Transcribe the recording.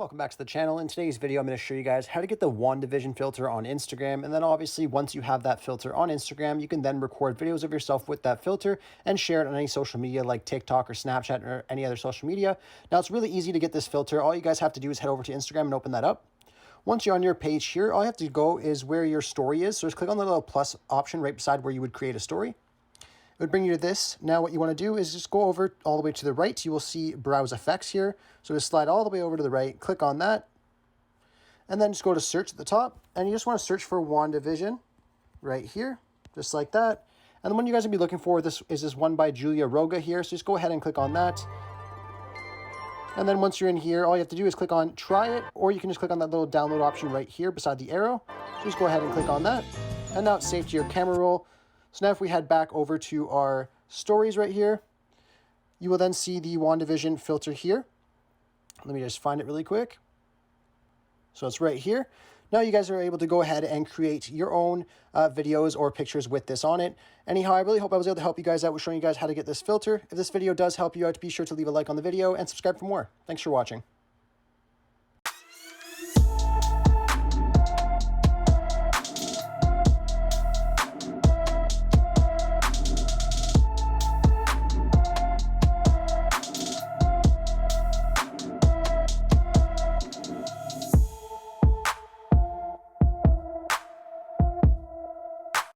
Welcome back to the channel. In today's video, I'm going to show you guys how to get the WandaVision filter on Instagram. And then obviously, once you have that filter on Instagram, you can then record videos of yourself with that filter and share it on any social media like TikTok or Snapchat or any other social media. Now, it's really easy to get this filter. All you guys have to do is head over to Instagram and open that up. Once you're on your page here, all you have to go is where your story is. So just click on the little plus option right beside where you would create a story. It would bring you to this. Now what you want to do is just go over all the way to the right. You will see browse effects here. So just slide all the way over to the right, click on that, and then just go to search at the top. And you just want to search for WandaVision right here, just like that. And the one you guys will be looking for is this one by Julia Roga here. So just go ahead and click on that. And then once you're in here, all you have to do is click on try it, or you can just click on that little download option right here beside the arrow. So just go ahead and click on that. And now it's saved to your camera roll. So now if we head back over to our stories right here, you will then see the WandaVision filter here. Let me just find it really quick. So it's right here. Now you guys are able to go ahead and create your own videos or pictures with this on it. Anyhow, I really hope I was able to help you guys out with showing you guys how to get this filter. If this video does help you out, be sure to leave a like on the video and subscribe for more. Thanks for watching.